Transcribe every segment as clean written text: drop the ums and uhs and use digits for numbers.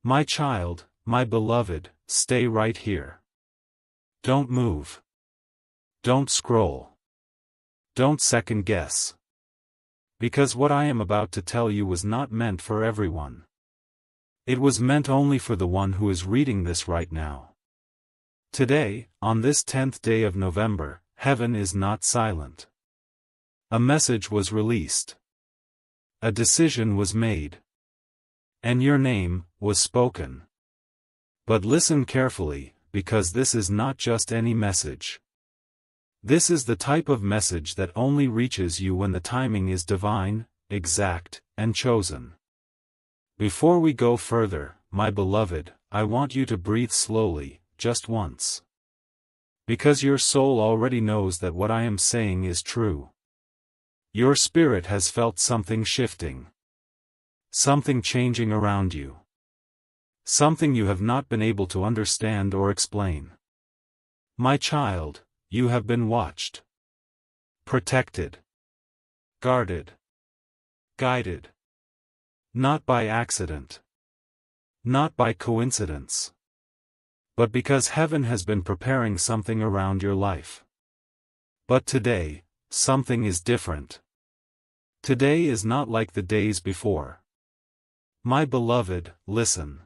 My child, my beloved, stay right here. Don't move. Don't scroll. Don't second guess. Because what I am about to tell you was not meant for everyone. It was meant only for the one who is reading this right now. Today, on this 10th day of November, heaven is not silent. A message was released. A decision was made. And your name was spoken. But listen carefully, because this is not just any message. This is the type of message that only reaches you when the timing is divine, exact, and chosen. Before we go further, my beloved, I want you to breathe slowly, just once. Because your soul already knows that what I am saying is true. Your spirit has felt something shifting. Something changing around you. Something you have not been able to understand or explain. My child, you have been watched. Protected. Guarded. Guided. Not by accident. Not by coincidence. But because heaven has been preparing something around your life. But today, something is different. Today is not like the days before. My beloved, listen.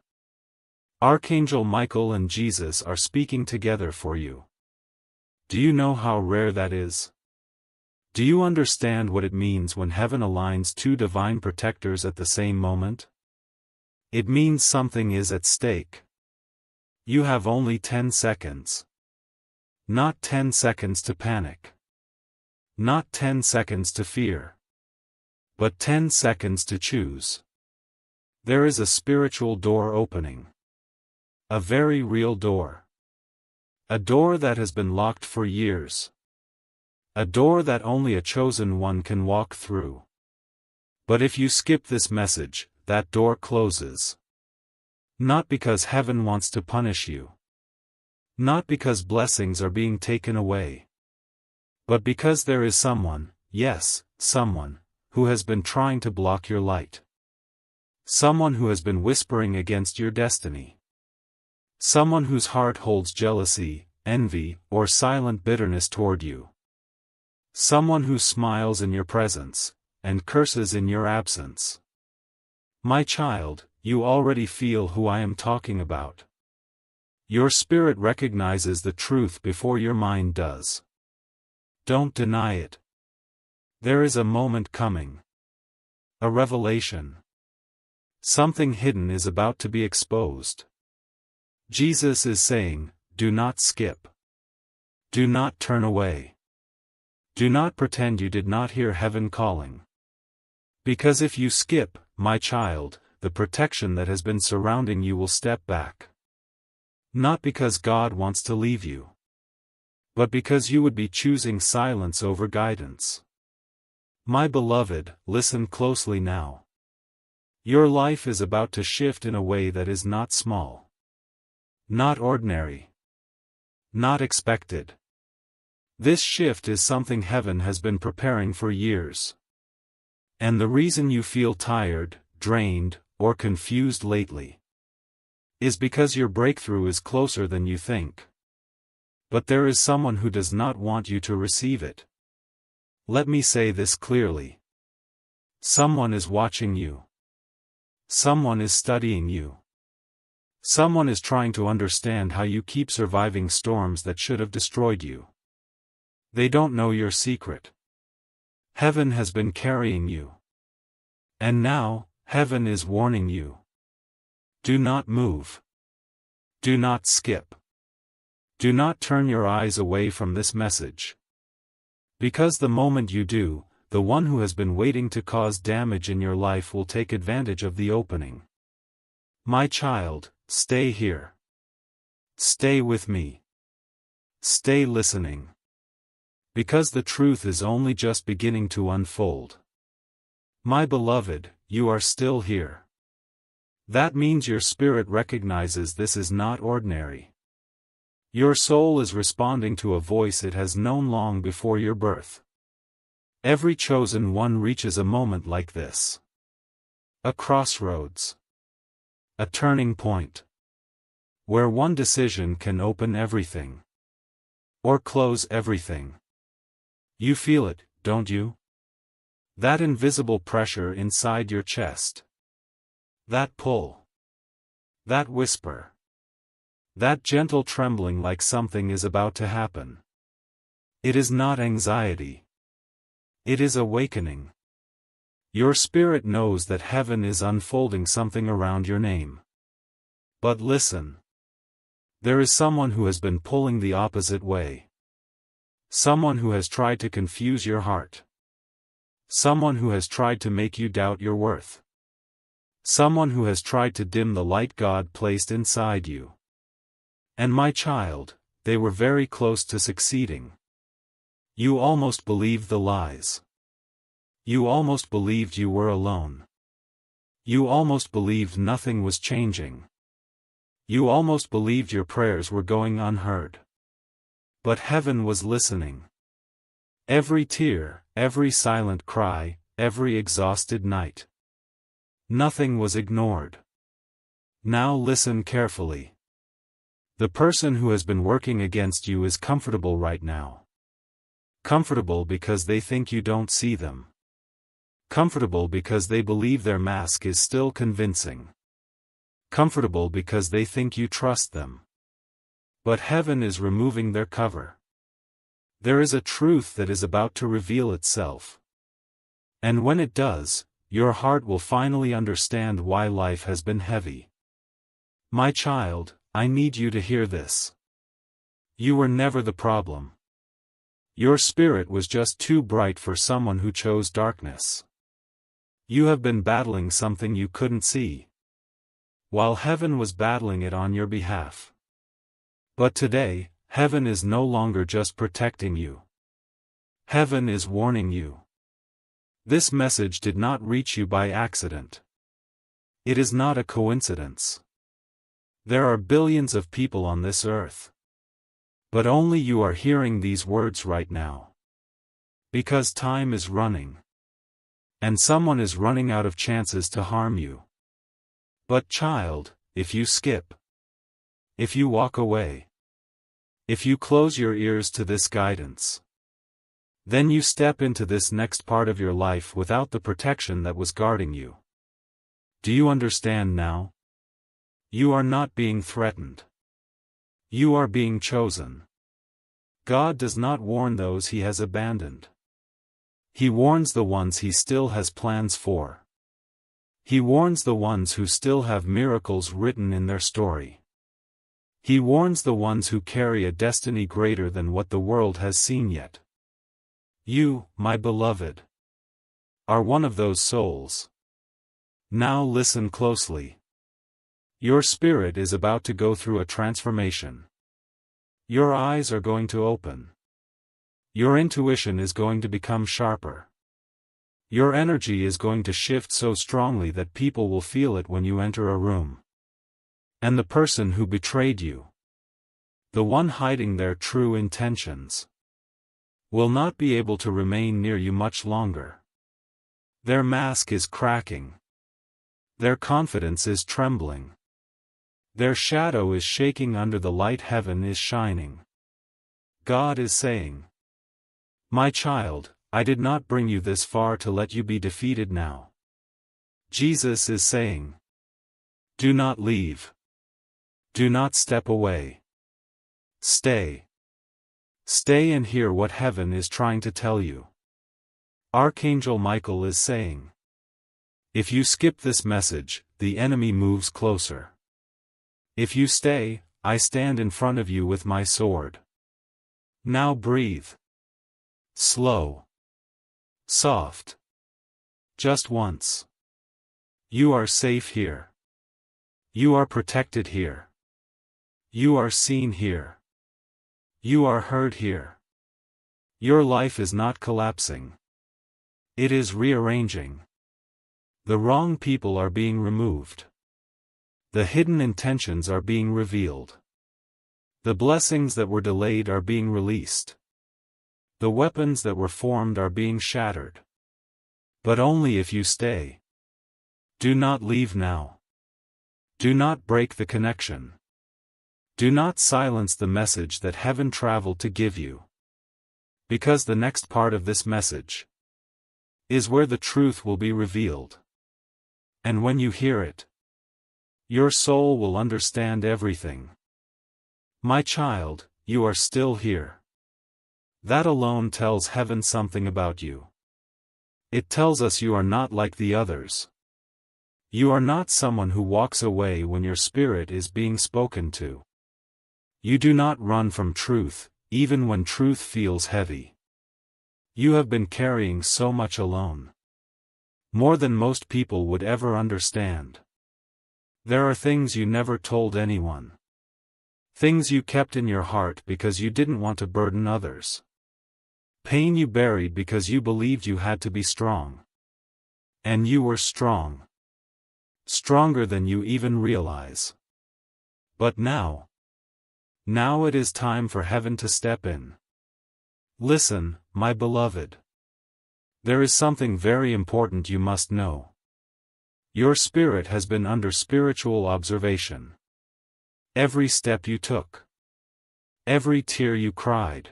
Archangel Michael and Jesus are speaking together for you. Do you know how rare that is? Do you understand what it means when heaven aligns two divine protectors at the same moment? It means something is at stake. You have only 10 seconds. Not 10 seconds to panic. Not 10 seconds to fear. But 10 seconds to choose. There is a spiritual door opening. A very real door. A door that has been locked for years. A door that only a chosen one can walk through. But if you skip this message, that door closes. Not because heaven wants to punish you. Not because blessings are being taken away. But because there is someone, yes, someone, who has been trying to block your light. Someone who has been whispering against your destiny. Someone whose heart holds jealousy, envy, or silent bitterness toward you. Someone who smiles in your presence, and curses in your absence. My child, you already feel who I am talking about. Your spirit recognizes the truth before your mind does. Don't deny it. There is a moment coming. A revelation. Something hidden is about to be exposed. Jesus is saying, do not skip. Do not turn away. Do not pretend you did not hear heaven calling. Because if you skip, my child, the protection that has been surrounding you will step back. Not because God wants to leave you. But because you would be choosing silence over guidance. My beloved, listen closely now. Your life is about to shift in a way that is not small. Not ordinary. Not expected. This shift is something heaven has been preparing for years. And the reason you feel tired, drained, or confused lately is because your breakthrough is closer than you think. But there is someone who does not want you to receive it. Let me say this clearly. Someone is watching you. Someone is studying you. Someone is trying to understand how you keep surviving storms that should have destroyed you. They don't know your secret. Heaven has been carrying you. And now, heaven is warning you. Do not move. Do not skip. Do not turn your eyes away from this message. Because the moment you do, the one who has been waiting to cause damage in your life will take advantage of the opening. My child, stay here. Stay with me. Stay listening. Because the truth is only just beginning to unfold. My beloved, you are still here. That means your spirit recognizes this is not ordinary. Your soul is responding to a voice it has known long before your birth. Every chosen one reaches a moment like this. A crossroads. A turning point. Where one decision can open everything. Or close everything. You feel it, don't you? That invisible pressure inside your chest. That pull. That whisper. That gentle trembling like something is about to happen. It is not anxiety. It is awakening. Your spirit knows that heaven is unfolding something around your name. But listen. There is someone who has been pulling the opposite way. Someone who has tried to confuse your heart. Someone who has tried to make you doubt your worth. Someone who has tried to dim the light God placed inside you. And my child, they were very close to succeeding. You almost believed the lies. You almost believed you were alone. You almost believed nothing was changing. You almost believed your prayers were going unheard. But heaven was listening. Every tear, every silent cry, every exhausted night. Nothing was ignored. Now listen carefully. The person who has been working against you is comfortable right now. Comfortable because they think you don't see them. Comfortable because they believe their mask is still convincing. Comfortable because they think you trust them. But heaven is removing their cover. There is a truth that is about to reveal itself. And when it does, your heart will finally understand why life has been heavy. My child, I need you to hear this. You were never the problem. Your spirit was just too bright for someone who chose darkness. You have been battling something you couldn't see, while heaven was battling it on your behalf. But today, heaven is no longer just protecting you. Heaven is warning you. This message did not reach you by accident. It is not a coincidence. There are billions of people on this earth. But only you are hearing these words right now. Because time is running. And someone is running out of chances to harm you. But child, if you skip, if you walk away, if you close your ears to this guidance, then you step into this next part of your life without the protection that was guarding you. Do you understand now? You are not being threatened. You are being chosen. God does not warn those he has abandoned. He warns the ones he still has plans for. He warns the ones who still have miracles written in their story. He warns the ones who carry a destiny greater than what the world has seen yet. You, my beloved, are one of those souls. Now listen closely. Your spirit is about to go through a transformation. Your eyes are going to open. Your intuition is going to become sharper. Your energy is going to shift so strongly that people will feel it when you enter a room. And the person who betrayed you, the one hiding their true intentions, will not be able to remain near you much longer. Their mask is cracking. Their confidence is trembling. Their shadow is shaking under the light heaven is shining. God is saying, my child, I did not bring you this far to let you be defeated now. Jesus is saying, do not leave. Do not step away. Stay. Stay and hear what heaven is trying to tell you. Archangel Michael is saying, if you skip this message, the enemy moves closer. If you stay, I stand in front of you with my sword. Now breathe. Slow. Soft. Just once. You are safe here. You are protected here. You are seen here. You are heard here. Your life is not collapsing. It is rearranging. The wrong people are being removed. The hidden intentions are being revealed. The blessings that were delayed are being released. The weapons that were formed are being shattered. But only if you stay. Do not leave now. Do not break the connection. Do not silence the message that heaven traveled to give you. Because the next part of this message is where the truth will be revealed. And when you hear it, your soul will understand everything. My child, you are still here. That alone tells heaven something about you. It tells us you are not like the others. You are not someone who walks away when your spirit is being spoken to. You do not run from truth, even when truth feels heavy. You have been carrying so much alone. More than most people would ever understand. There are things you never told anyone. Things you kept in your heart because you didn't want to burden others. Pain you buried because you believed you had to be strong. And you were strong. Stronger than you even realize. But now it is time for heaven to step in. Listen, my beloved. There is something very important you must know. Your spirit has been under spiritual observation. Every step you took. Every tear you cried.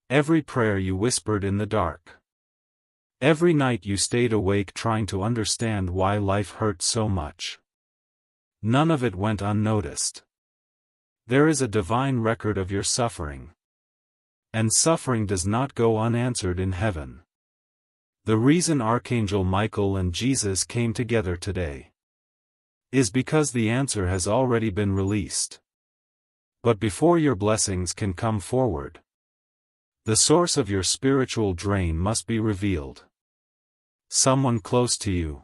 Every prayer you whispered in the dark. Every night you stayed awake trying to understand why life hurt so much. None of it went unnoticed. There is a divine record of your suffering. And suffering does not go unanswered in heaven. The reason Archangel Michael and Jesus came together today is because the answer has already been released. But before your blessings can come forward, the source of your spiritual drain must be revealed. Someone close to you,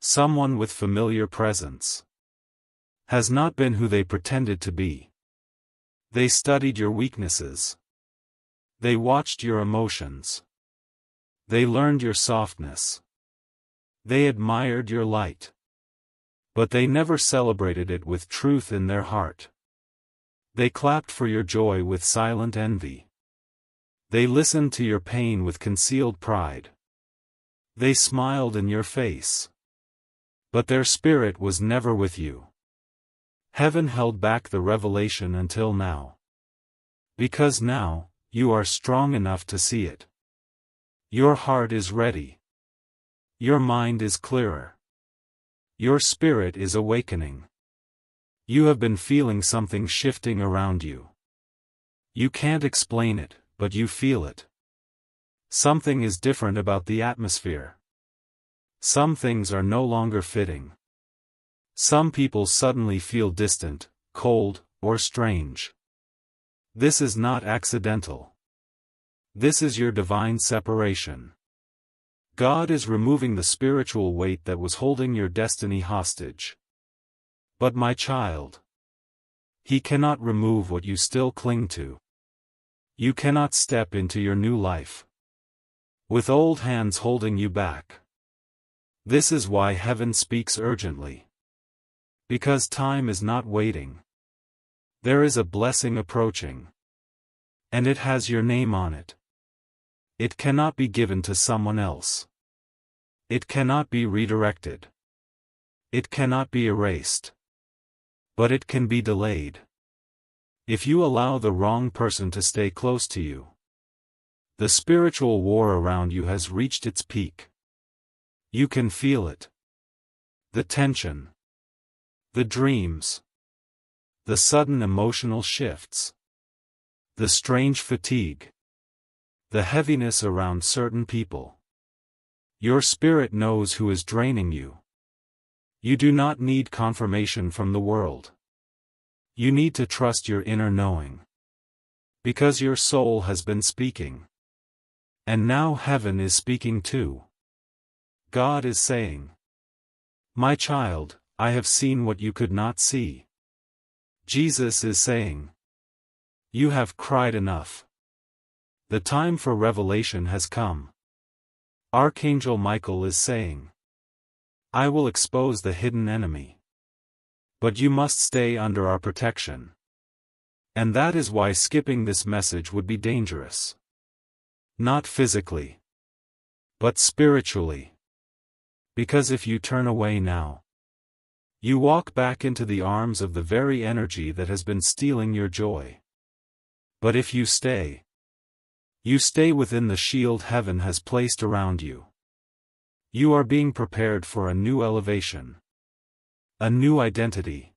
someone with familiar presence, has not been who they pretended to be. They studied your weaknesses. They watched your emotions. They learned your softness. They admired your light. But they never celebrated it with truth in their heart. They clapped for your joy with silent envy. They listened to your pain with concealed pride. They smiled in your face. But their spirit was never with you. Heaven held back the revelation until now. Because now, you are strong enough to see it. Your heart is ready. Your mind is clearer. Your spirit is awakening. You have been feeling something shifting around you. You can't explain it, but you feel it. Something is different about the atmosphere. Some things are no longer fitting. Some people suddenly feel distant, cold, or strange. This is not accidental. This is your divine separation. God is removing the spiritual weight that was holding your destiny hostage. But my child, He cannot remove what you still cling to. You cannot step into your new life with old hands holding you back. This is why heaven speaks urgently. Because time is not waiting. There is a blessing approaching. And it has your name on it. It cannot be given to someone else. It cannot be redirected. It cannot be erased. But it can be delayed. If you allow the wrong person to stay close to you. The spiritual war around you has reached its peak. You can feel it. The tension. The dreams. The sudden emotional shifts. The strange fatigue. The heaviness around certain people. Your spirit knows who is draining you. You do not need confirmation from the world. You need to trust your inner knowing. Because your soul has been speaking. And now heaven is speaking too. God is saying, "My child, I have seen what you could not see." Jesus is saying, "You have cried enough. The time for revelation has come." Archangel Michael is saying, "I will expose the hidden enemy. But you must stay under our protection." And that is why skipping this message would be dangerous. Not physically, but spiritually. Because if you turn away now, You walk back into the arms of the very energy that has been stealing your joy. But if you stay within the shield heaven has placed around you. You are being prepared for a new elevation. A new identity.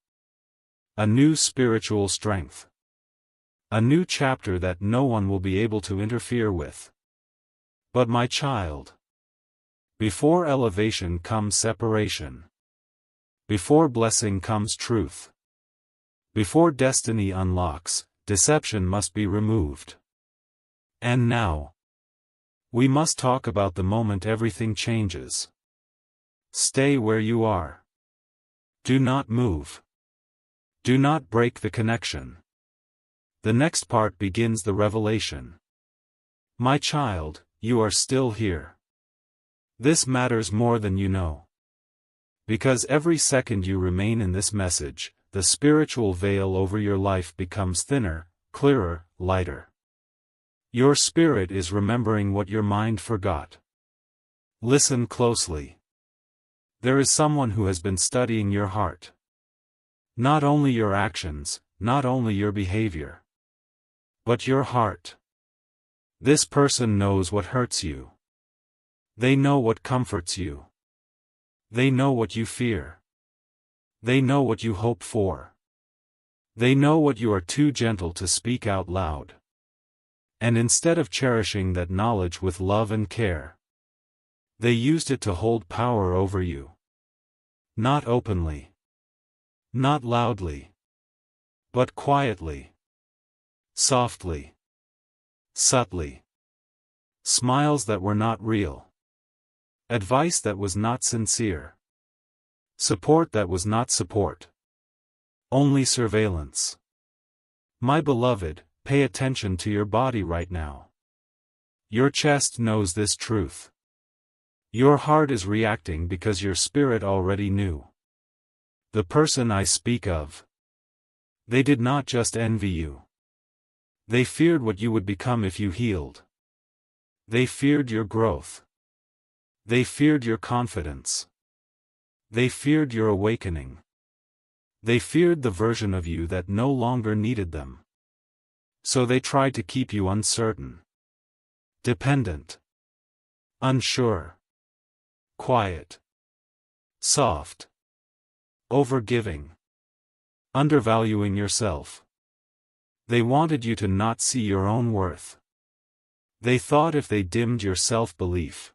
A new spiritual strength. A new chapter that no one will be able to interfere with. But my child, before elevation comes separation. Before blessing comes truth. Before destiny unlocks, deception must be removed. And now, we must talk about the moment everything changes. Stay where you are. Do not move. Do not break the connection. The next part begins the revelation. My child, you are still here. This matters more than you know. Because every second you remain in this message, the spiritual veil over your life becomes thinner, clearer, lighter. Your spirit is remembering what your mind forgot. Listen closely. There is someone who has been studying your heart. Not only your actions, not only your behavior, but your heart. This person knows what hurts you. They know what comforts you. They know what you fear. They know what you hope for. They know what you are too gentle to speak out loud. And instead of cherishing that knowledge with love and care, they used it to hold power over you. Not openly. Not loudly. But quietly. Softly. Subtly. Smiles that were not real. Advice that was not sincere. Support that was not support. Only surveillance. My beloved, pay attention to your body right now. Your chest knows this truth. Your heart is reacting because your spirit already knew. The person I speak of. They did not just envy you. They feared what you would become if you healed. They feared your growth. They feared your confidence. They feared your awakening. They feared the version of you that no longer needed them. So they tried to keep you uncertain. Dependent. Unsure. Quiet. Soft. Overgiving. Undervaluing yourself. They wanted you to not see your own worth. They thought if they dimmed your self-belief,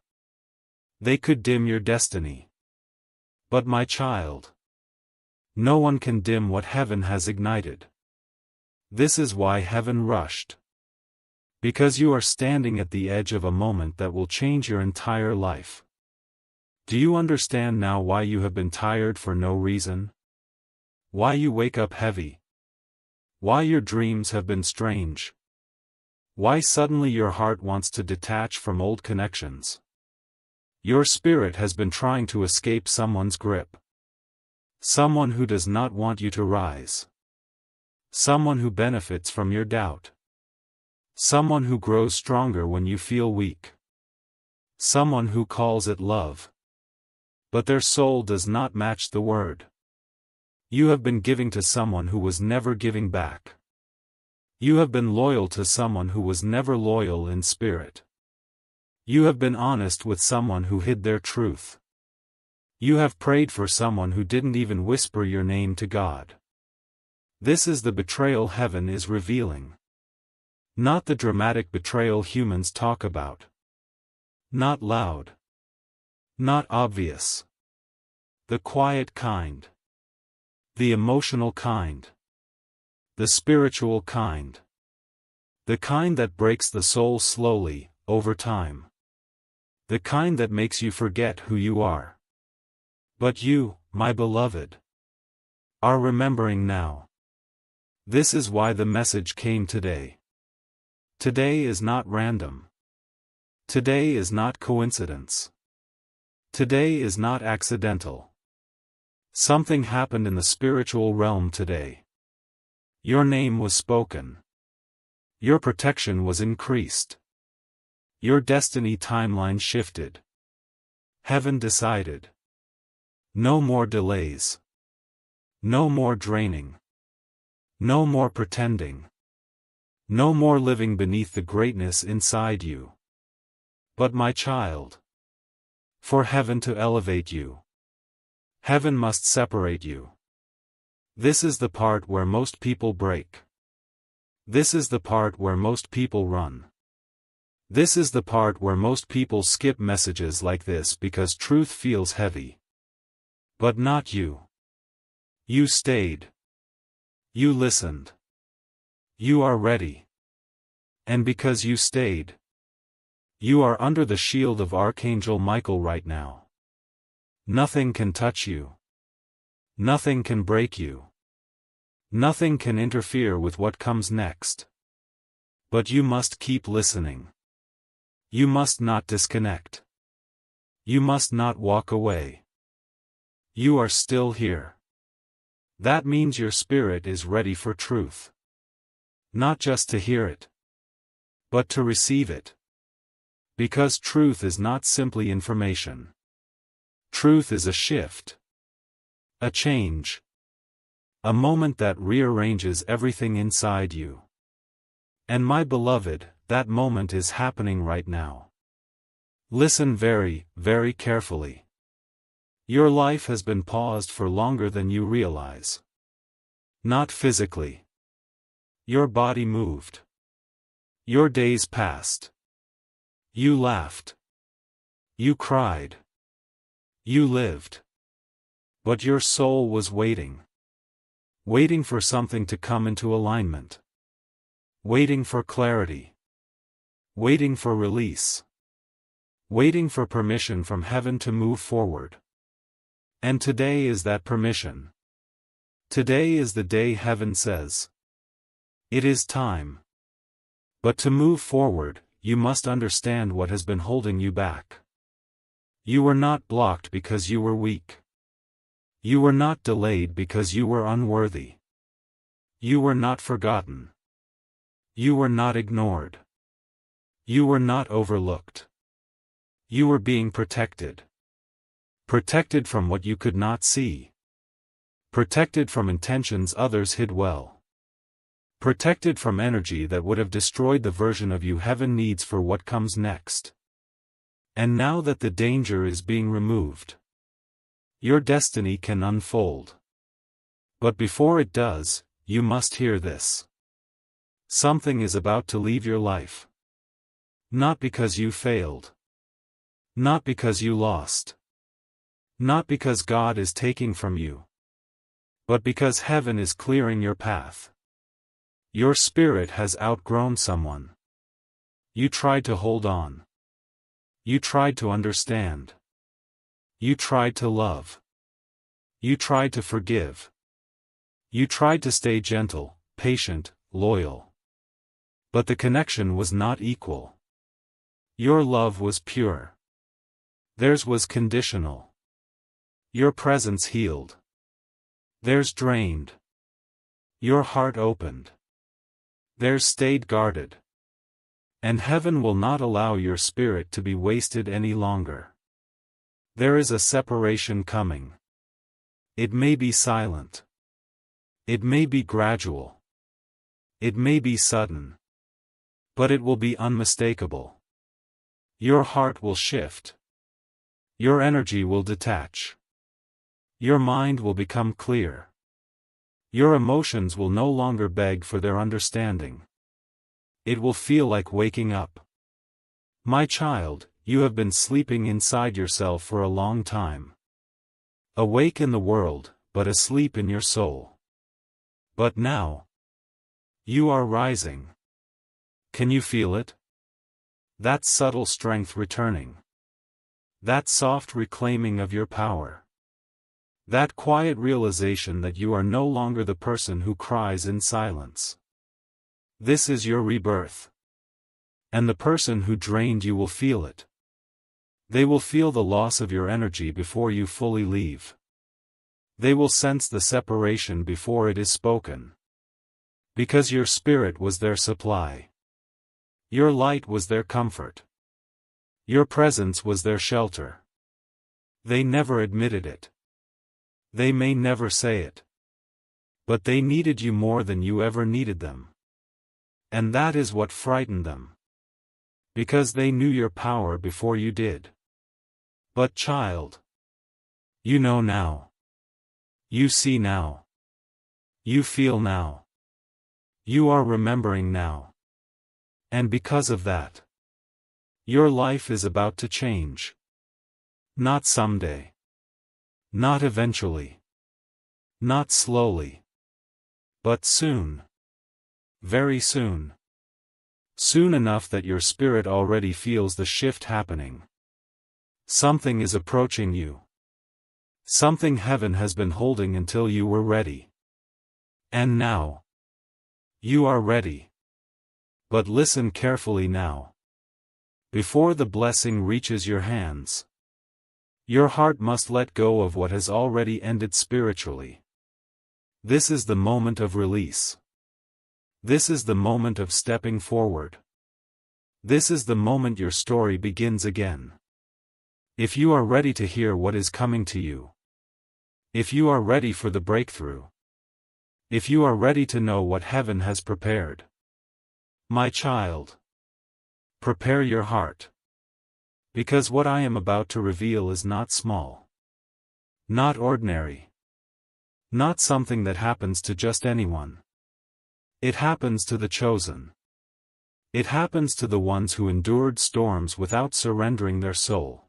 they could dim your destiny. But my child, no one can dim what heaven has ignited. This is why heaven rushed. Because you are standing at the edge of a moment that will change your entire life. Do you understand now why you have been tired for no reason? Why you wake up heavy? Why your dreams have been strange? Why suddenly your heart wants to detach from old connections? Your spirit has been trying to escape someone's grip. Someone who does not want you to rise. Someone who benefits from your doubt. Someone who grows stronger when you feel weak. Someone who calls it love. But their soul does not match the word. You have been giving to someone who was never giving back. You have been loyal to someone who was never loyal in spirit. You have been honest with someone who hid their truth. You have prayed for someone who didn't even whisper your name to God. This is the betrayal heaven is revealing. Not the dramatic betrayal humans talk about. Not loud. Not obvious. The quiet kind. The emotional kind. The spiritual kind. The kind that breaks the soul slowly, over time. The kind that makes you forget who you are. But you, my beloved, are remembering now. This is why the message came today. Today is not random. Today is not coincidence. Today is not accidental. Something happened in the spiritual realm today. Your name was spoken. Your protection was increased. Your destiny timeline shifted. Heaven decided. No more delays. No more draining. No more pretending. No more living beneath the greatness inside you. But my child, for heaven to elevate you, heaven must separate you. This is the part where most people break. This is the part where most people run. This is the part where most people skip messages like this because truth feels heavy. But not you. You stayed. You listened. You are ready. And because you stayed, you are under the shield of Archangel Michael right now. Nothing can touch you. Nothing can break you. Nothing can interfere with what comes next. But you must keep listening. You must not disconnect. You must not walk away. You are still here. That means your spirit is ready for truth. Not just to hear it, but to receive it. Because truth is not simply information. Truth is a shift. A change. A moment that rearranges everything inside you. And my beloved, that moment is happening right now. Listen very, very carefully. Your life has been paused for longer than you realize. Not physically. Your body moved. Your days passed. You laughed. You cried. You lived. But your soul was waiting. Waiting for something to come into alignment. Waiting for clarity. Waiting for release. Waiting for permission from heaven to move forward. And today is that permission. Today is the day heaven says, it is time. But to move forward, you must understand what has been holding you back. You were not blocked because you were weak. You were not delayed because you were unworthy. You were not forgotten. You were not ignored. You were not overlooked. You were being protected. Protected from what you could not see. Protected from intentions others hid well. Protected from energy that would have destroyed the version of you heaven needs for what comes next. And now that the danger is being removed, your destiny can unfold. But before it does, you must hear this. Something is about to leave your life. Not because you failed. Not because you lost. Not because God is taking from you. But because heaven is clearing your path. Your spirit has outgrown someone. You tried to hold on. You tried to understand. You tried to love. You tried to forgive. You tried to stay gentle, patient, loyal. But the connection was not equal. Your love was pure. Theirs was conditional. Your presence healed. Theirs drained. Your heart opened. Theirs stayed guarded. And heaven will not allow your spirit to be wasted any longer. There is a separation coming. It may be silent. It may be gradual. It may be sudden. But it will be unmistakable. Your heart will shift. Your energy will detach. Your mind will become clear. Your emotions will no longer beg for their understanding. It will feel like waking up. My child, you have been sleeping inside yourself for a long time. Awake in the world, but asleep in your soul. But now, you are rising. Can you feel it? That subtle strength returning. That soft reclaiming of your power. That quiet realization that you are no longer the person who cries in silence. This is your rebirth. And the person who drained you will feel it. They will feel the loss of your energy before you fully leave. They will sense the separation before it is spoken. Because your spirit was their supply. Your light was their comfort. Your presence was their shelter. They never admitted it. They may never say it. But they needed you more than you ever needed them. And that is what frightened them. Because they knew your power before you did. But child, you know now. You see now. You feel now. You are remembering now. And because of that, your life is about to change. Not someday. Not eventually. Not slowly. But soon. Very soon. Soon enough that your spirit already feels the shift happening. Something is approaching you. Something heaven has been holding until you were ready. And now, you are ready. But listen carefully now. Before the blessing reaches your hands, your heart must let go of what has already ended spiritually. This is the moment of release. This is the moment of stepping forward. This is the moment your story begins again. If you are ready to hear what is coming to you, if you are ready for the breakthrough, if you are ready to know what heaven has prepared, my child, prepare your heart. Because what I am about to reveal is not small. Not ordinary. Not something that happens to just anyone. It happens to the chosen. It happens to the ones who endured storms without surrendering their soul.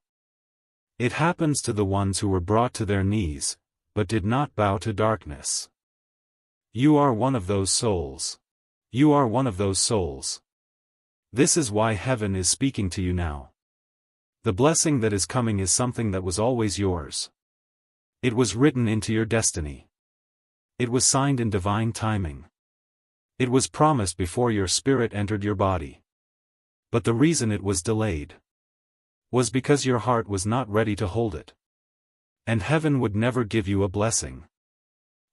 It happens to the ones who were brought to their knees, but did not bow to darkness. You are one of those souls. You are one of those souls. This is why heaven is speaking to you now. The blessing that is coming is something that was always yours. It was written into your destiny. It was signed in divine timing. It was promised before your spirit entered your body. But the reason it was delayed was because your heart was not ready to hold it. And heaven would never give you a blessing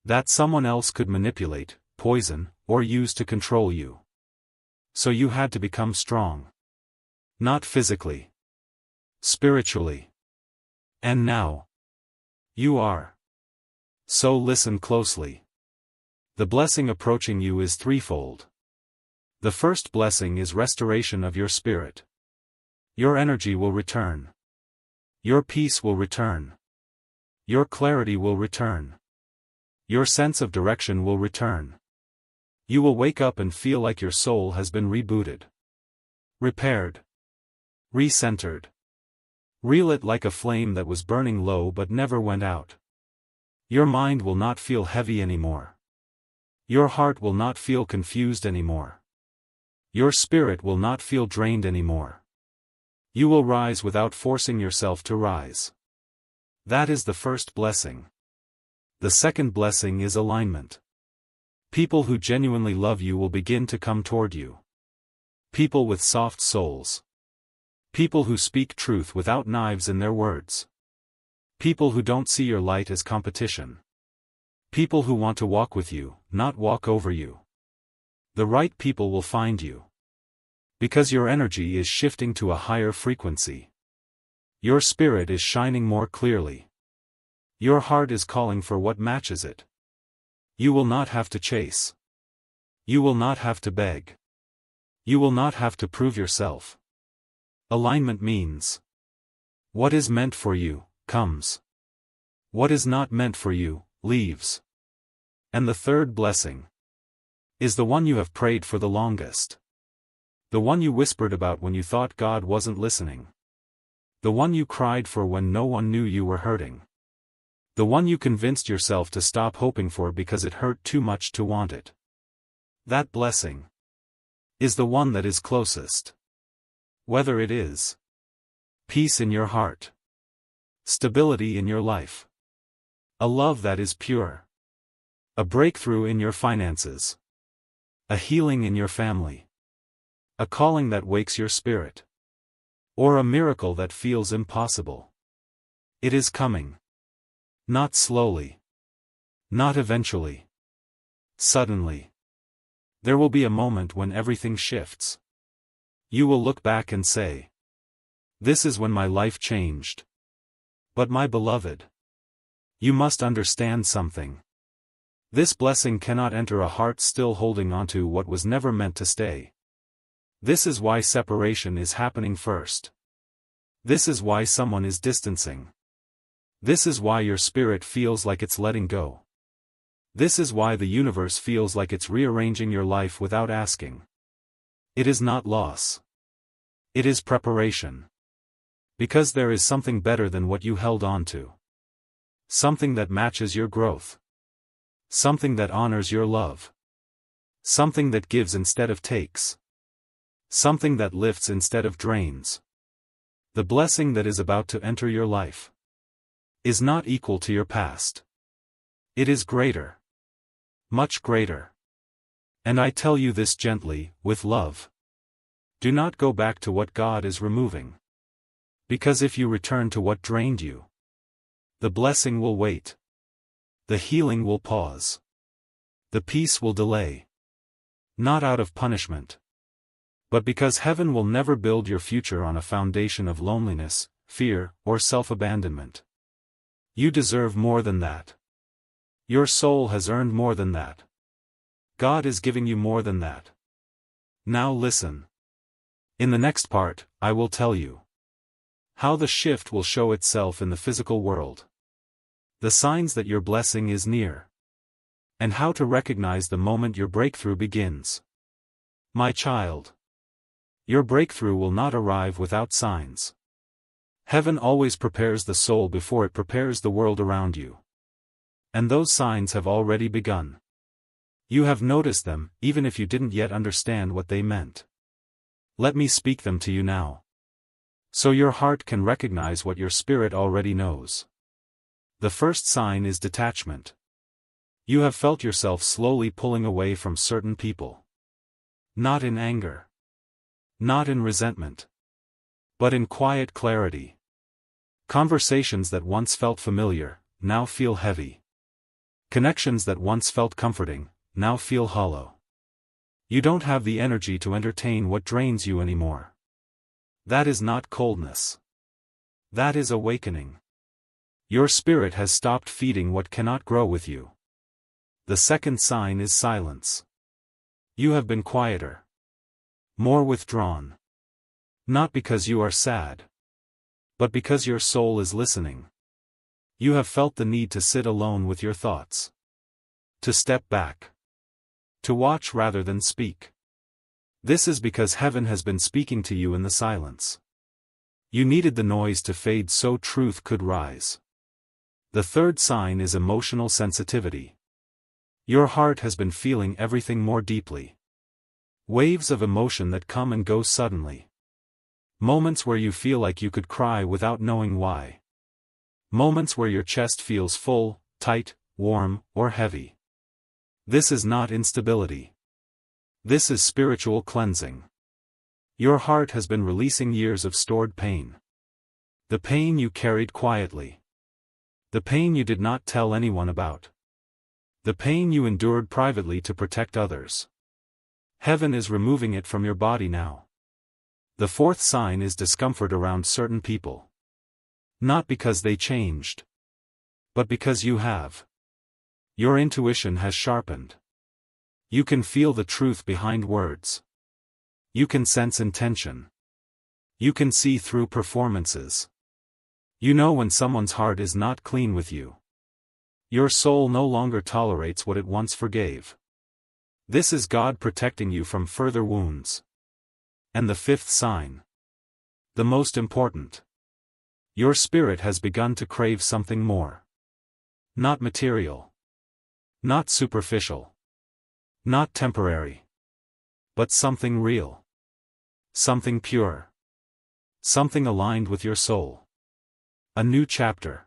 that someone else could manipulate, poison, or use to control you. So you had to become strong. Not physically. Spiritually. And now, you are. So listen closely. The blessing approaching you is threefold. The first blessing is restoration of your spirit. Your energy will return. Your peace will return. Your clarity will return. Your sense of direction will return. You will wake up and feel like your soul has been rebooted. Repaired. Recentered. Relit like a flame that was burning low but never went out. Your mind will not feel heavy anymore. Your heart will not feel confused anymore. Your spirit will not feel drained anymore. You will rise without forcing yourself to rise. That is the first blessing. The second blessing is alignment. People who genuinely love you will begin to come toward you. People with soft souls. People who speak truth without knives in their words. People who don't see your light as competition. People who want to walk with you, not walk over you. The right people will find you. Because your energy is shifting to a higher frequency. Your spirit is shining more clearly. Your heart is calling for what matches it. You will not have to chase. You will not have to beg. You will not have to prove yourself. Alignment means what is meant for you comes. What is not meant for you leaves. And the third blessing is the one you have prayed for the longest. The one you whispered about when you thought God wasn't listening. The one you cried for when no one knew you were hurting. The one you convinced yourself to stop hoping for because it hurt too much to want it. That blessing is the one that is closest. Whether it is peace in your heart, stability in your life, a love that is pure, a breakthrough in your finances, a healing in your family, a calling that wakes your spirit, or a miracle that feels impossible. It is coming. Not slowly. Not eventually. Suddenly. There will be a moment when everything shifts. You will look back and say, "This is when my life changed." But my beloved, you must understand something. This blessing cannot enter a heart still holding onto what was never meant to stay. This is why separation is happening first. This is why someone is distancing. This is why your spirit feels like it's letting go. This is why the universe feels like it's rearranging your life without asking. It is not loss. It is preparation. Because there is something better than what you held on to. Something that matches your growth. Something that honors your love. Something that gives instead of takes. Something that lifts instead of drains. The blessing that is about to enter your life is not equal to your past. It is greater. Much greater. And I tell you this gently, with love. Do not go back to what God is removing. Because if you return to what drained you, the blessing will wait. The healing will pause. The peace will delay. Not out of punishment, but because heaven will never build your future on a foundation of loneliness, fear, or self-abandonment. You deserve more than that. Your soul has earned more than that. God is giving you more than that. Now listen. In the next part, I will tell you how the shift will show itself in the physical world. The signs that your blessing is near. And how to recognize the moment your breakthrough begins. My child. Your breakthrough will not arrive without signs. Heaven always prepares the soul before it prepares the world around you. And those signs have already begun. You have noticed them, even if you didn't yet understand what they meant. Let me speak them to you now. So your heart can recognize what your spirit already knows. The first sign is detachment. You have felt yourself slowly pulling away from certain people. Not in anger. Not in resentment. But in quiet clarity. Conversations that once felt familiar, now feel heavy. Connections that once felt comforting, now feel hollow. You don't have the energy to entertain what drains you anymore. That is not coldness. That is awakening. Your spirit has stopped feeding what cannot grow with you. The second sign is silence. You have been quieter. More withdrawn. Not because you are sad. But because your soul is listening. You have felt the need to sit alone with your thoughts. To step back. To watch rather than speak. This is because heaven has been speaking to you in the silence. You needed the noise to fade so truth could rise. The third sign is emotional sensitivity. Your heart has been feeling everything more deeply. Waves of emotion that come and go suddenly. Moments where you feel like you could cry without knowing why. Moments where your chest feels full, tight, warm, or heavy. This is not instability. This is spiritual cleansing. Your heart has been releasing years of stored pain. The pain you carried quietly. The pain you did not tell anyone about. The pain you endured privately to protect others. Heaven is removing it from your body now. The fourth sign is discomfort around certain people. Not because they changed. But because you have. Your intuition has sharpened. You can feel the truth behind words. You can sense intention. You can see through performances. You know when someone's heart is not clean with you. Your soul no longer tolerates what it once forgave. This is God protecting you from further wounds. And the fifth sign. The most important. Your spirit has begun to crave something more. Not material. Not superficial. Not temporary. But something real. Something pure. Something aligned with your soul. A new chapter.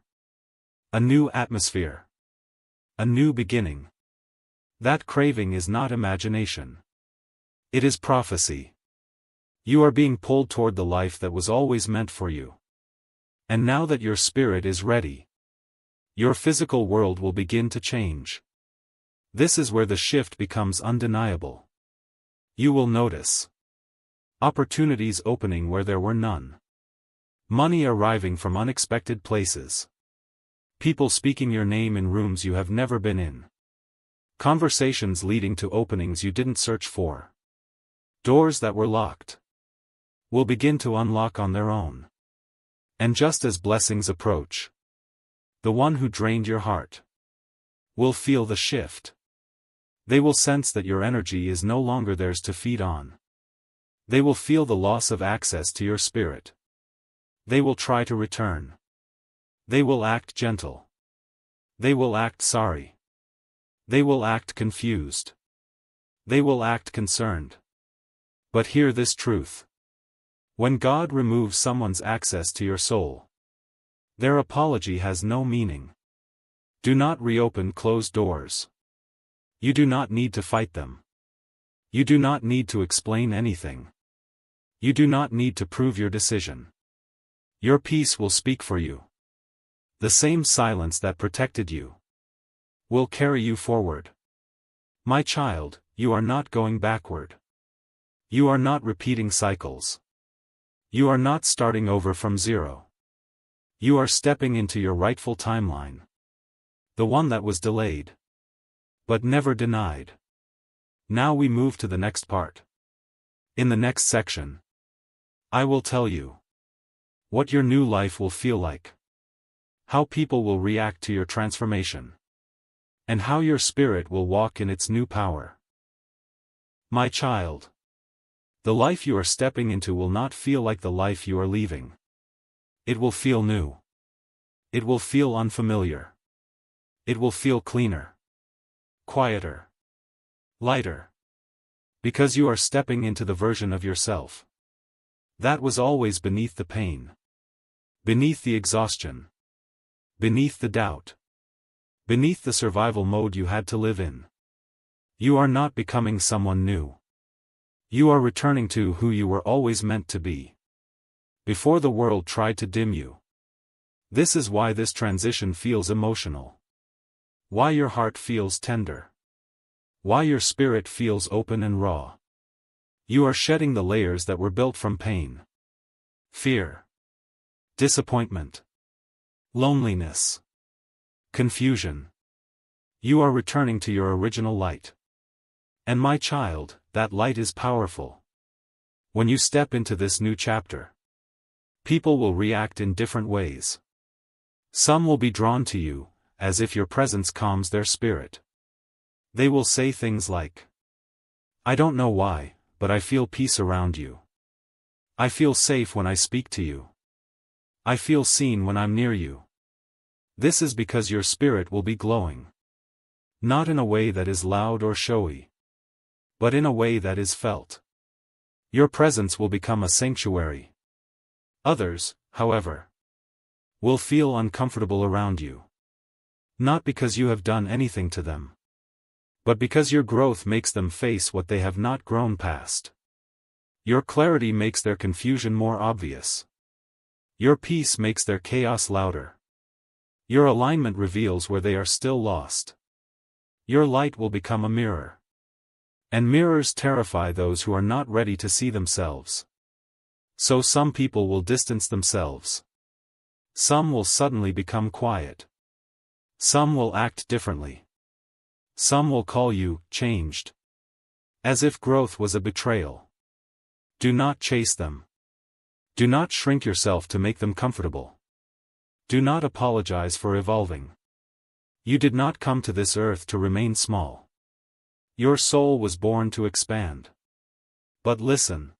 A new atmosphere. A new beginning. That craving is not imagination. It is prophecy. You are being pulled toward the life that was always meant for you. And now that your spirit is ready, your physical world will begin to change. This is where the shift becomes undeniable. You will notice opportunities opening where there were none. Money arriving from unexpected places. People speaking your name in rooms you have never been in. Conversations leading to openings you didn't search for. Doors that were locked will begin to unlock on their own. And just as blessings approach, the one who drained your heart will feel the shift. They will sense that your energy is no longer theirs to feed on. They will feel the loss of access to your spirit. They will try to return. They will act gentle. They will act sorry. They will act confused. They will act concerned. But hear this truth. When God removes someone's access to your soul, their apology has no meaning. Do not reopen closed doors. You do not need to fight them. You do not need to explain anything. You do not need to prove your decision. Your peace will speak for you. The same silence that protected you will carry you forward. My child, you are not going backward. You are not repeating cycles. You are not starting over from zero. You are stepping into your rightful timeline. The one that was delayed, but never denied. Now we move to the next part. In the next section, I will tell you what your new life will feel like, how people will react to your transformation, and how your spirit will walk in its new power. My child, the life you are stepping into will not feel like the life you are leaving. It will feel new. It will feel unfamiliar. It will feel cleaner, quieter, lighter. Because you are stepping into the version of yourself that was always beneath the pain, beneath the exhaustion, beneath the doubt, beneath the survival mode you had to live in. You are not becoming someone new. You are returning to who you were always meant to be, before the world tried to dim you. This is why this transition feels emotional. Why your heart feels tender. Why your spirit feels open and raw. You are shedding the layers that were built from pain, fear, disappointment, loneliness, confusion. You are returning to your original light. And my child, that light is powerful. When you step into this new chapter, people will react in different ways. Some will be drawn to you, as if your presence calms their spirit. They will say things like, I don't know why, but I feel peace around you. I feel safe when I speak to you. I feel seen when I'm near you. This is because your spirit will be glowing. Not in a way that is loud or showy, but in a way that is felt. Your presence will become a sanctuary. Others, however, will feel uncomfortable around you. Not because you have done anything to them, but because your growth makes them face what they have not grown past. Your clarity makes their confusion more obvious. Your peace makes their chaos louder. Your alignment reveals where they are still lost. Your light will become a mirror. And mirrors terrify those who are not ready to see themselves. So some people will distance themselves. Some will suddenly become quiet. Some will act differently. Some will call you changed, as if growth was a betrayal. Do not chase them. Do not shrink yourself to make them comfortable. Do not apologize for evolving. You did not come to this earth to remain small. Your soul was born to expand. But listen.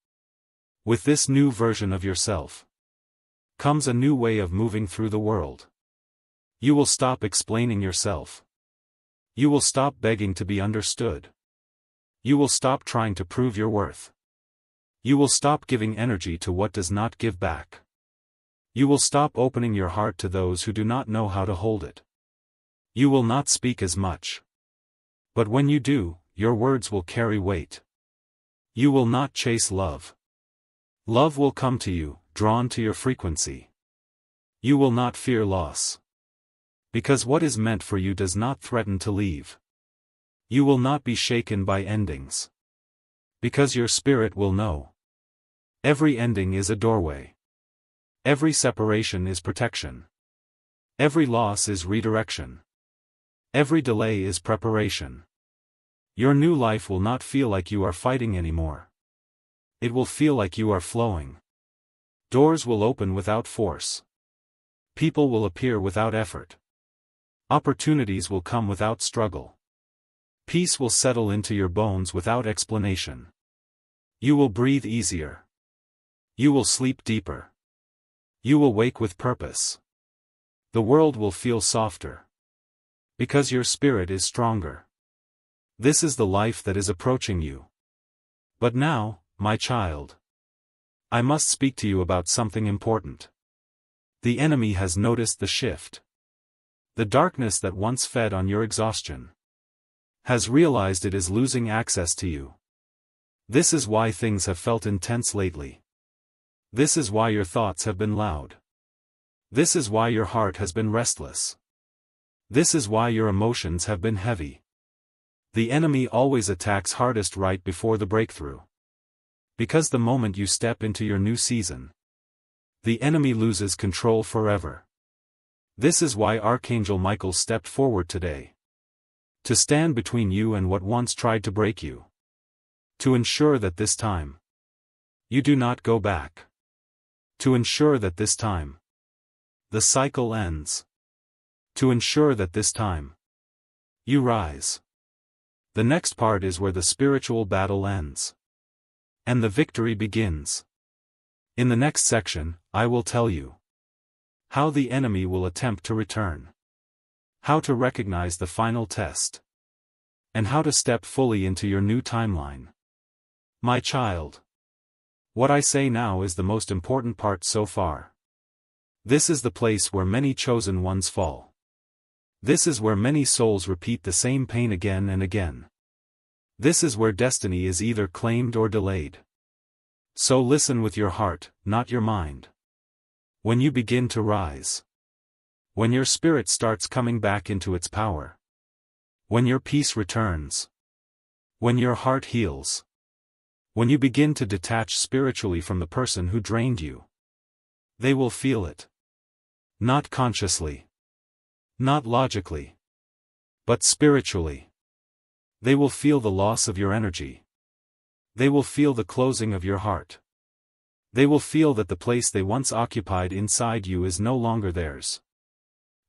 With this new version of yourself comes a new way of moving through the world. You will stop explaining yourself. You will stop begging to be understood. You will stop trying to prove your worth. You will stop giving energy to what does not give back. You will stop opening your heart to those who do not know how to hold it. You will not speak as much. But when you do, your words will carry weight. You will not chase love. Love will come to you, drawn to your frequency. You will not fear loss. Because what is meant for you does not threaten to leave. You will not be shaken by endings. Because your spirit will know. Every ending is a doorway. Every separation is protection. Every loss is redirection. Every delay is preparation. Your new life will not feel like you are fighting anymore. It will feel like you are flowing. Doors will open without force. People will appear without effort. Opportunities will come without struggle. Peace will settle into your bones without explanation. You will breathe easier. You will sleep deeper. You will wake with purpose. The world will feel softer. Because your spirit is stronger. This is the life that is approaching you. But now, my child, I must speak to you about something important. The enemy has noticed the shift. The darkness that once fed on your exhaustion has realized it is losing access to you. This is why things have felt intense lately. This is why your thoughts have been loud. This is why your heart has been restless. This is why your emotions have been heavy. The enemy always attacks hardest right before the breakthrough. Because the moment you step into your new season, the enemy loses control forever. This is why Archangel Michael stepped forward today. To stand between you and what once tried to break you. To ensure that this time, you do not go back. To ensure that this time, the cycle ends. To ensure that this time, you rise. The next part is where the spiritual battle ends. And the victory begins. In the next section, I will tell you how the enemy will attempt to return, how to recognize the final test, and how to step fully into your new timeline. My child, what I say now is the most important part so far. This is the place where many chosen ones fall. This is where many souls repeat the same pain again and again. This is where destiny is either claimed or delayed. So listen with your heart, not your mind. When you begin to rise. When your spirit starts coming back into its power. When your peace returns. When your heart heals. When you begin to detach spiritually from the person who drained you. They will feel it. Not consciously. Not logically. But spiritually. They will feel the loss of your energy. They will feel the closing of your heart. They will feel that the place they once occupied inside you is no longer theirs.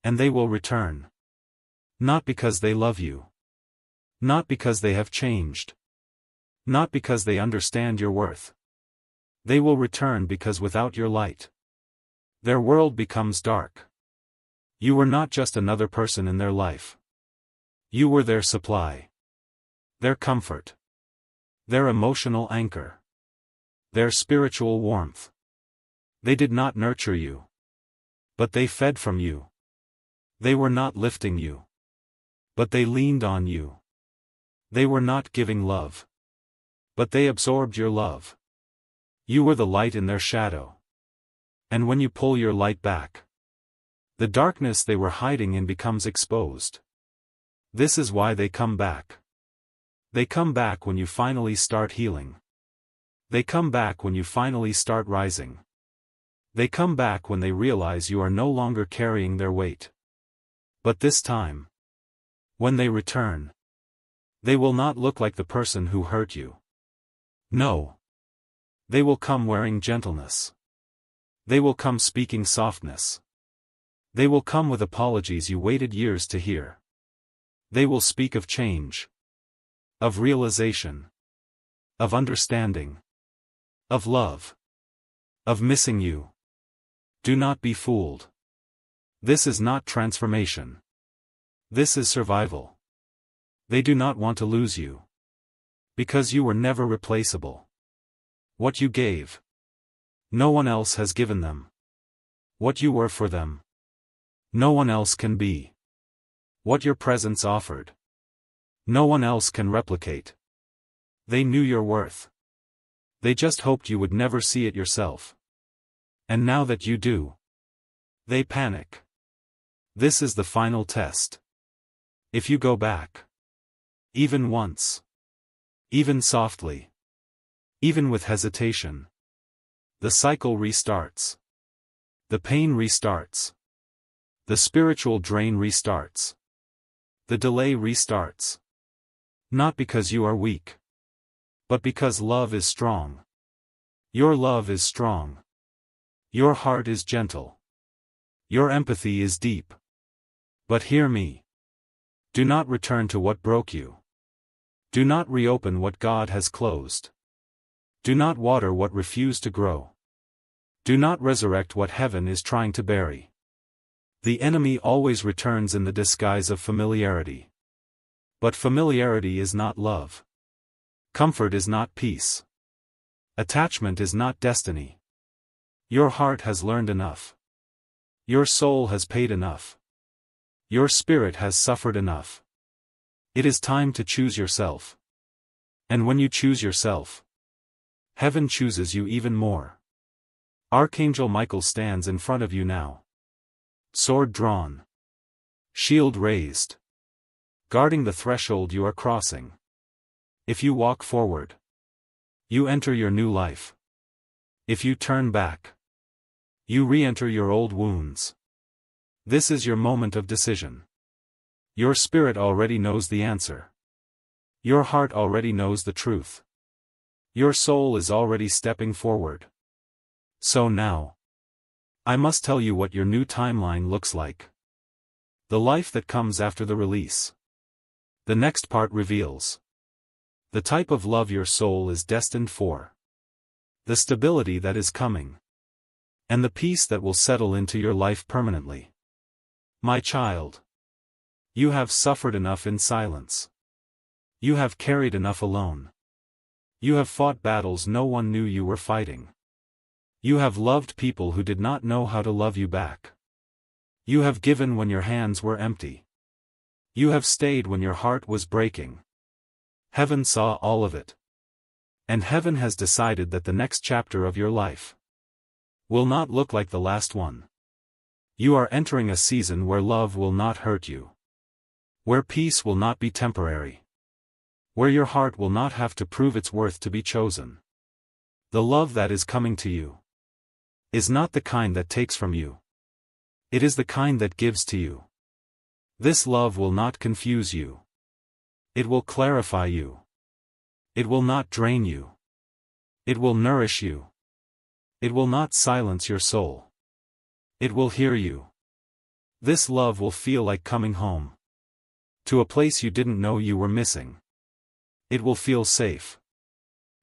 And they will return. Not because they love you. Not because they have changed. Not because they understand your worth. They will return because without your light, their world becomes dark. You were not just another person in their life. You were their supply. Their comfort. Their emotional anchor. Their spiritual warmth. They did not nurture you. But they fed from you. They were not lifting you. But they leaned on you. They were not giving love. But they absorbed your love. You were the light in their shadow. And when you pull your light back, the darkness they were hiding in becomes exposed. This is why they come back. They come back when you finally start healing. They come back when you finally start rising. They come back when they realize you are no longer carrying their weight. But this time, when they return, they will not look like the person who hurt you. No. They will come wearing gentleness. They will come speaking softness. They will come with apologies you waited years to hear. They will speak of change. Of realization. Of understanding. Of love. Of missing you. Do not be fooled. This is not transformation. This is survival. They do not want to lose you. Because you were never replaceable. What you gave, no one else has given them. What you were for them, no one else can be. What your presence offered, no one else can replicate. They knew your worth. They just hoped you would never see it yourself. And now that you do, they panic. This is the final test. If you go back, even once, even softly, even with hesitation, the cycle restarts. The pain restarts. The spiritual drain restarts. The delay restarts. Not because you are weak, but because love is strong. Your love is strong. Your heart is gentle. Your empathy is deep. But hear me. Do not return to what broke you. Do not reopen what God has closed. Do not water what refused to grow. Do not resurrect what heaven is trying to bury. The enemy always returns in the disguise of familiarity. But familiarity is not love. Comfort is not peace. Attachment is not destiny. Your heart has learned enough. Your soul has paid enough. Your spirit has suffered enough. It is time to choose yourself. And when you choose yourself, heaven chooses you even more. Archangel Michael stands in front of you now. Sword drawn. Shield raised. Guarding the threshold you are crossing. If you walk forward, you enter your new life. If you turn back, you re-enter your old wounds. This is your moment of decision. Your spirit already knows the answer. Your heart already knows the truth. Your soul is already stepping forward. So now, I must tell you what your new timeline looks like. The life that comes after the release. The next part reveals the type of love your soul is destined for. The stability that is coming. And the peace that will settle into your life permanently. My child. You have suffered enough in silence. You have carried enough alone. You have fought battles no one knew you were fighting. You have loved people who did not know how to love you back. You have given when your hands were empty. You have stayed when your heart was breaking. Heaven saw all of it. And heaven has decided that the next chapter of your life will not look like the last one. You are entering a season where love will not hurt you. Where peace will not be temporary. Where your heart will not have to prove its worth to be chosen. The love that is coming to you is not the kind that takes from you. It is the kind that gives to you. This love will not confuse you. It will clarify you. It will not drain you. It will nourish you. It will not silence your soul. It will hear you. This love will feel like coming home. To a place you didn't know you were missing. It will feel safe.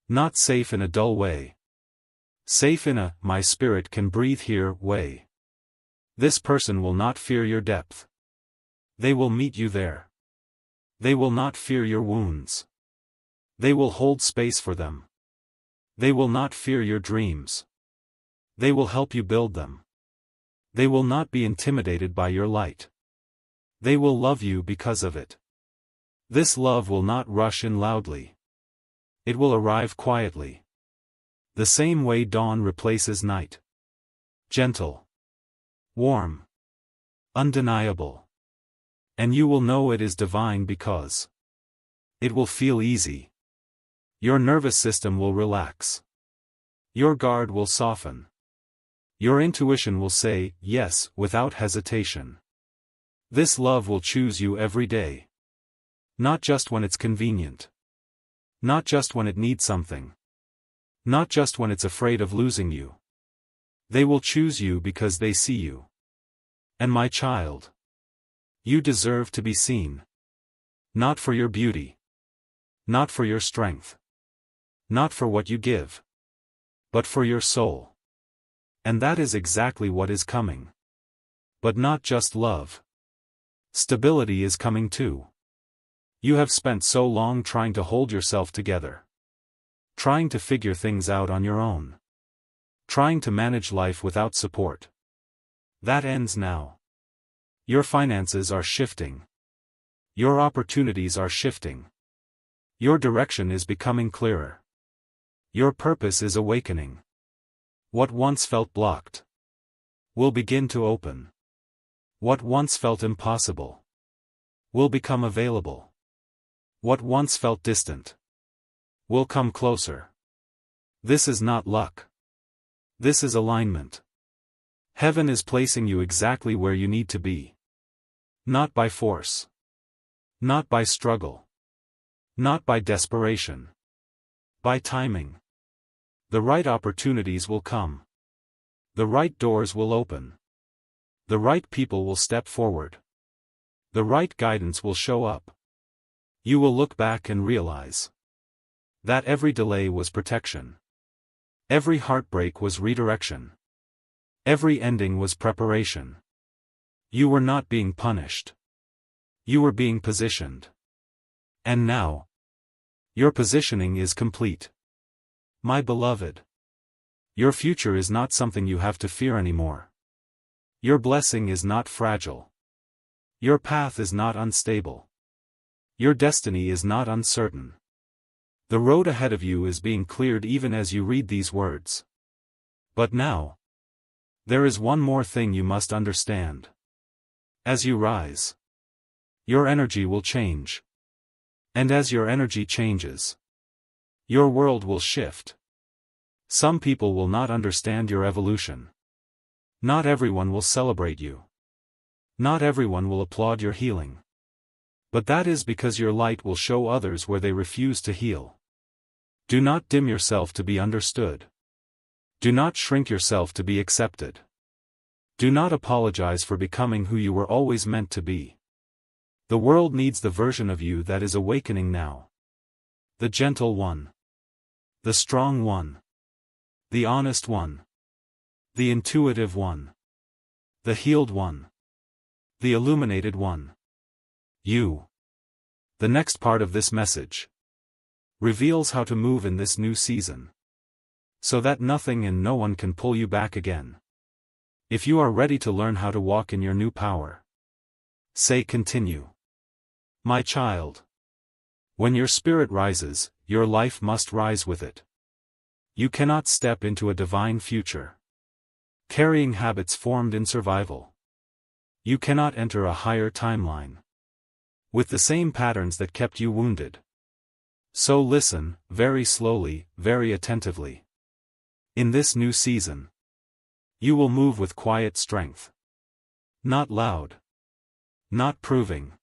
Not safe in a dull way. Safe in a, my spirit can breathe here, way. This person will not fear your depth. They will meet you there. They will not fear your wounds. They will hold space for them. They will not fear your dreams. They will help you build them. They will not be intimidated by your light. They will love you because of it. This love will not rush in loudly. It will arrive quietly. The same way dawn replaces night. Gentle. Warm. Undeniable. And you will know it is divine because it will feel easy. Your nervous system will relax. Your guard will soften. Your intuition will say, yes, without hesitation. This love will choose you every day. Not just when it's convenient. Not just when it needs something. Not just when it's afraid of losing you. They will choose you because they see you. And my child, you deserve to be seen. Not for your beauty. Not for your strength. Not for what you give. But for your soul. And that is exactly what is coming. But not just love. Stability is coming too. You have spent so long trying to hold yourself together. Trying to figure things out on your own. Trying to manage life without support. That ends now. Your finances are shifting. Your opportunities are shifting. Your direction is becoming clearer. Your purpose is awakening. What once felt blocked will begin to open. What once felt impossible will become available. What once felt distant will come closer. This is not luck. This is alignment. Heaven is placing you exactly where you need to be. Not by force. Not by struggle. Not by desperation. By timing. The right opportunities will come. The right doors will open. The right people will step forward. The right guidance will show up. You will look back and realize that every delay was protection. Every heartbreak was redirection. Every ending was preparation. You were not being punished. You were being positioned. And now, your positioning is complete. My beloved, your future is not something you have to fear anymore. Your blessing is not fragile. Your path is not unstable. Your destiny is not uncertain. The road ahead of you is being cleared even as you read these words. But now, there is one more thing you must understand. As you rise, your energy will change. And as your energy changes, your world will shift. Some people will not understand your evolution. Not everyone will celebrate you. Not everyone will applaud your healing. But that is because your light will show others where they refuse to heal. Do not dim yourself to be understood. Do not shrink yourself to be accepted. Do not apologize for becoming who you were always meant to be. The world needs the version of you that is awakening now. The gentle one. The strong one. The honest one. The intuitive one. The healed one. The illuminated one. You. The next part of this message reveals how to move in this new season, so that nothing and no one can pull you back again. If you are ready to learn how to walk in your new power, say continue. My child. When your spirit rises, your life must rise with it. You cannot step into a divine future carrying habits formed in survival. You cannot enter a higher timeline with the same patterns that kept you wounded. So listen, very slowly, very attentively. In this new season, you will move with quiet strength. Not loud. Not proving.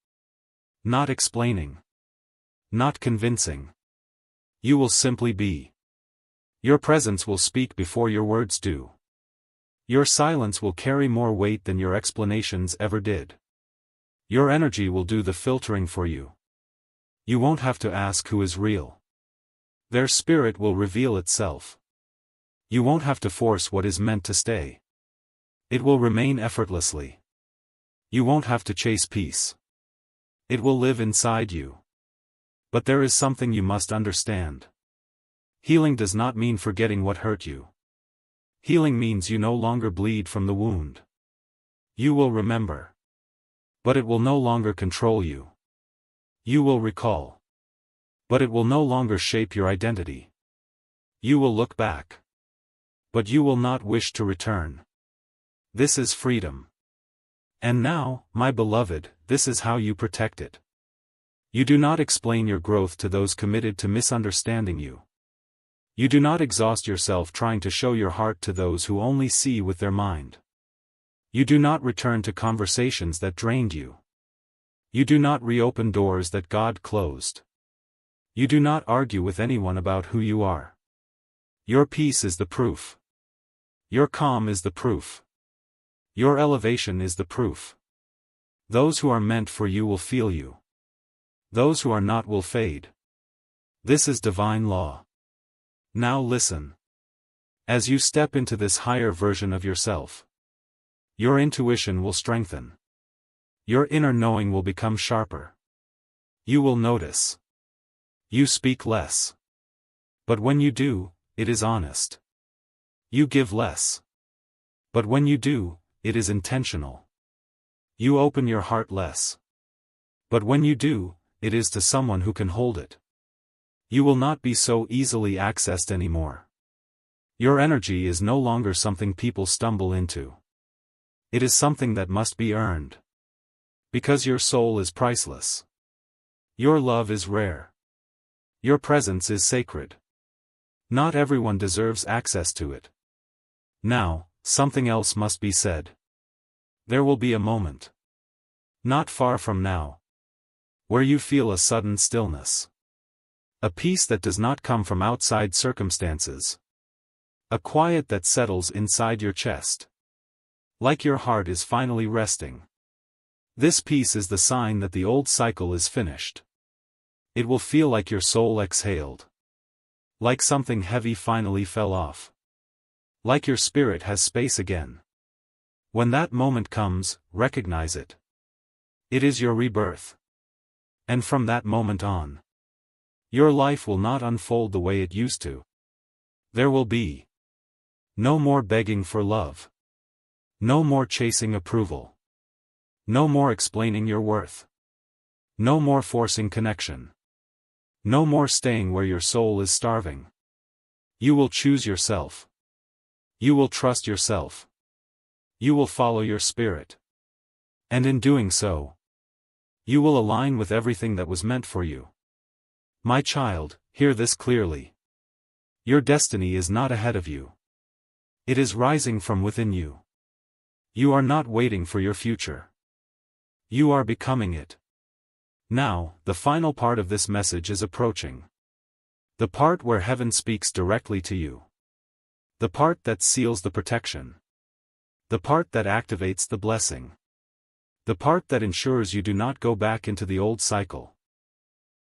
Not explaining. Not convincing. You will simply be. Your presence will speak before your words do. Your silence will carry more weight than your explanations ever did. Your energy will do the filtering for you. You won't have to ask who is real. Their spirit will reveal itself. You won't have to force what is meant to stay. It will remain effortlessly. You won't have to chase peace. It will live inside you. But there is something you must understand. Healing does not mean forgetting what hurt you. Healing means you no longer bleed from the wound. You will remember. But it will no longer control you. You will recall. But it will no longer shape your identity. You will look back. But you will not wish to return. This is freedom. And now, my beloved, this is how you protect it. You do not explain your growth to those committed to misunderstanding you. You do not exhaust yourself trying to show your heart to those who only see with their mind. You do not return to conversations that drained you. You do not reopen doors that God closed. You do not argue with anyone about who you are. Your peace is the proof. Your calm is the proof. Your elevation is the proof. Those who are meant for you will feel you. Those who are not will fade. This is divine law. Now listen. As you step into this higher version of yourself, your intuition will strengthen. Your inner knowing will become sharper. You will notice. You speak less. But when you do, it is honest. You give less. But when you do, it is intentional. You open your heart less. But when you do, it is to someone who can hold it. You will not be so easily accessed anymore. Your energy is no longer something people stumble into. It is something that must be earned. Because your soul is priceless. Your love is rare. Your presence is sacred. Not everyone deserves access to it. Now, something else must be said. There will be a moment, not far from now, where you feel a sudden stillness. A peace that does not come from outside circumstances. A quiet that settles inside your chest. Like your heart is finally resting. This peace is the sign that the old cycle is finished. It will feel like your soul exhaled. Like something heavy finally fell off. Like your spirit has space again. When that moment comes, recognize it. It is your rebirth. And from that moment on, your life will not unfold the way it used to. There will be no more begging for love. No more chasing approval. No more explaining your worth. No more forcing connection. No more staying where your soul is starving. You will choose yourself. You will trust yourself. You will follow your spirit. And in doing so, you will align with everything that was meant for you. My child, hear this clearly. Your destiny is not ahead of you. It is rising from within you. You are not waiting for your future. You are becoming it. Now, the final part of this message is approaching. The part where heaven speaks directly to you. The part that seals the protection. The part that activates the blessing. The part that ensures you do not go back into the old cycle.